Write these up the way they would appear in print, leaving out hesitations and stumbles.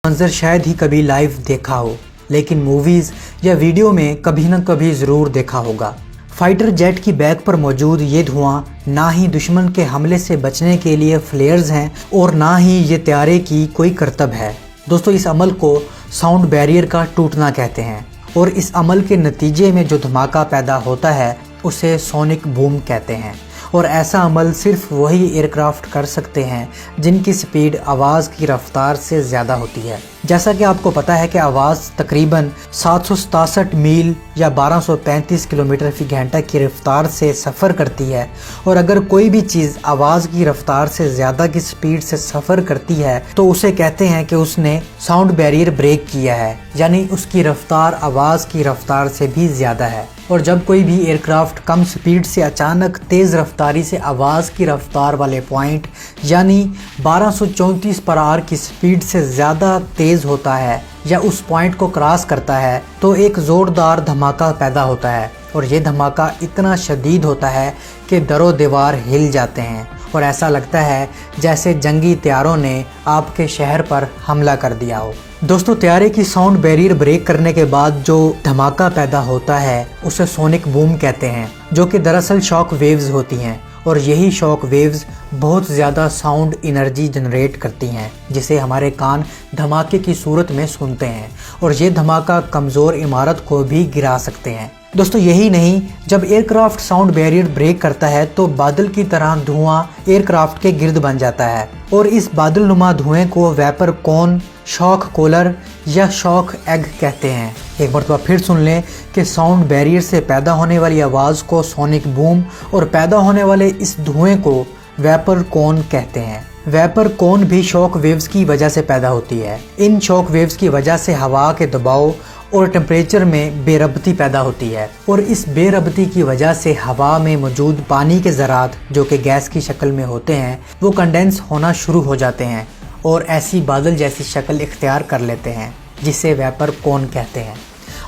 मंजर शायद ही कभी लाइव देखा हो, लेकिन मूवीज़ या वीडियो में कभी न कभी ज़रूर देखा होगा। फाइटर जेट की बैक पर मौजूद ये धुआं ना ही दुश्मन के हमले से बचने के लिए फ्लेयर्स हैं और ना ही ये त्यारे की कोई करतब है। दोस्तों, इस अमल को साउंड बैरियर का टूटना कहते हैं और इस अमल के नतीजे में जो धमाका पैदा होता है उसे सोनिक बूम कहते हैं। और ऐसा अमल सिर्फ वही एयरक्राफ्ट कर सकते हैं जिनकी स्पीड आवाज़ की रफ्तार से ज़्यादा होती है। जैसा कि आपको पता है कि आवाज़ तकरीबन 767 मील या 1235 किलोमीटर फी घंटा की रफ्तार से सफ़र करती है, और अगर कोई भी चीज़ आवाज़ की रफ्तार से ज़्यादा की स्पीड से सफ़र करती है तो उसे कहते हैं कि उसने साउंड बैरियर ब्रेक किया है, यानी उसकी रफ्तार आवाज़ की रफ्तार से भी ज़्यादा है। और जब कोई भी एयरक्राफ्ट कम स्पीड से अचानक तेज़ रफ्तारी से आवाज़ की रफ्तार वाले पॉइंट यानी 1234 पर आवर की स्पीड से ज़्यादा तेज़ होता है या उस पॉइंट को क्रॉस करता है तो एक ज़ोरदार धमाका पैदा होता है, और ये धमाका इतना शदीद होता है कि दरो दीवार हिल जाते हैं और ऐसा लगता है जैसे जंगी त्यारों ने आपके शहर पर हमला कर दिया हो। दोस्तों, त्यारे की साउंड बैरियर ब्रेक करने के बाद जो धमाका पैदा होता है उसे सोनिक बूम कहते हैं, जो कि दरअसल शॉक वेव्स होती हैं, और यही शॉक वेव्स बहुत ज़्यादा साउंड एनर्जी जनरेट करती हैं जिसे हमारे कान धमाके की सूरत में सुनते हैं, और ये धमाका कमज़ोर इमारत को भी गिरा सकते हैं। दोस्तों, यही नहीं, जब एयरक्राफ्ट साउंड बैरियर ब्रेक करता है तो बादल की तरह धुआं एयरक्राफ्ट के गिर्द बन जाता है, और इस बादल नुमा धुएं को वेपर कोन, शॉक कॉलर या शॉक एग कहते हैं। एक मरतबा फिर सुन लें कि साउंड बैरियर से पैदा होने वाली आवाज़ को सोनिक बूम और पैदा होने वाले इस धुएं को वेपर कोन कहते हैं। वेपर कोन भी शॉक वेव्स की वजह से पैदा होती है। इन शॉक वेव्स की वजह से हवा के दबाव और टेम्परेचर में बेरबती पैदा होती है, और इस बेरबती की वजह से हवा में मौजूद पानी के ज़रात जो कि गैस की शक्ल में होते हैं वो कंडेंस होना शुरू हो जाते हैं और ऐसी बादल जैसी शक्ल इख्तियार कर लेते हैं जिसे वेपर कोन कहते हैं।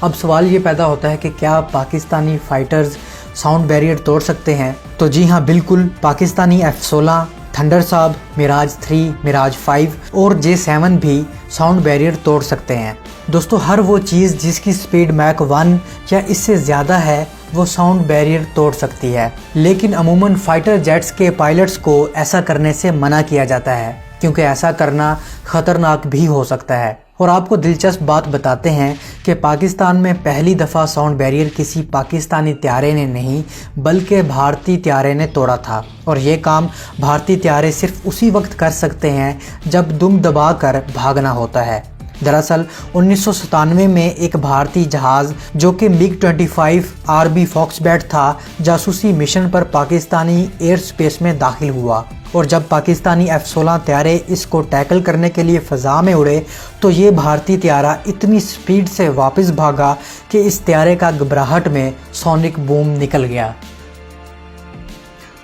अब सवाल ये पैदा होता है कि क्या पाकिस्तानी फाइटर्स साउंड बैरियर तोड़ सकते हैं? तो जी हाँ, बिल्कुल। पाकिस्तानी F-16, थंडर साब, मिराज 3, मिराज 5 और J7 भी साउंड बैरियर तोड़ सकते हैं। दोस्तों, हर वो चीज़ जिसकी स्पीड मैक 1 या इससे ज़्यादा है वो साउंड बैरियर तोड़ सकती है, लेकिन अमूमन फाइटर जेट्स के पायलट्स को ऐसा करने से मना किया जाता है क्योंकि ऐसा करना ख़तरनाक भी हो सकता है। और आपको दिलचस्प बात बताते हैं कि पाकिस्तान में पहली दफ़ा साउंड बैरियर किसी पाकिस्तानी त्यारे ने नहीं बल्कि भारतीय त्यारे ने तोड़ा था, और ये काम भारतीय त्यारे सिर्फ उसी वक्त कर सकते हैं जब दुम दबाकर भागना होता है। दरअसल 1997 में एक भारतीय जहाज़ जो कि MiG-25 RB फॉक्सबैट था, जासूसी मिशन पर पाकिस्तानी एयर स्पेस में दाखिल हुआ, और जब पाकिस्तानी F-16 त्यारे इसको टैकल करने के लिए फ़ज़ा में उड़े तो ये भारतीय त्यारा इतनी स्पीड से वापस भागा कि इस त्यारे का घबराहट में सोनिक बूम निकल गया।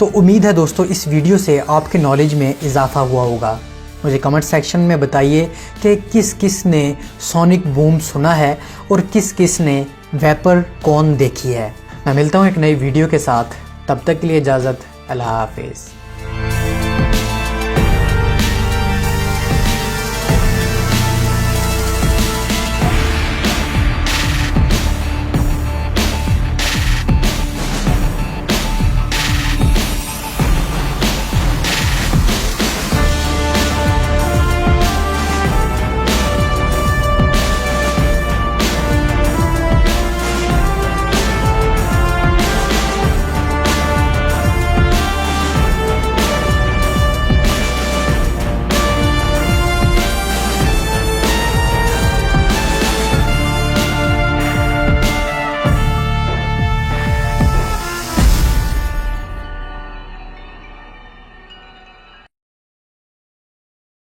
तो उम्मीद है दोस्तों इस वीडियो से आपके नॉलेज में इजाफ़ा हुआ होगा। मुझे कमेंट सेक्शन में बताइए कि किस किस ने सोनिक बूम सुना है और किस किस ने वेपर कोन देखी है। मैं मिलता हूँ एक नई वीडियो के साथ, तब तक के लिए इजाज़त, अल्लाह हाफिज़।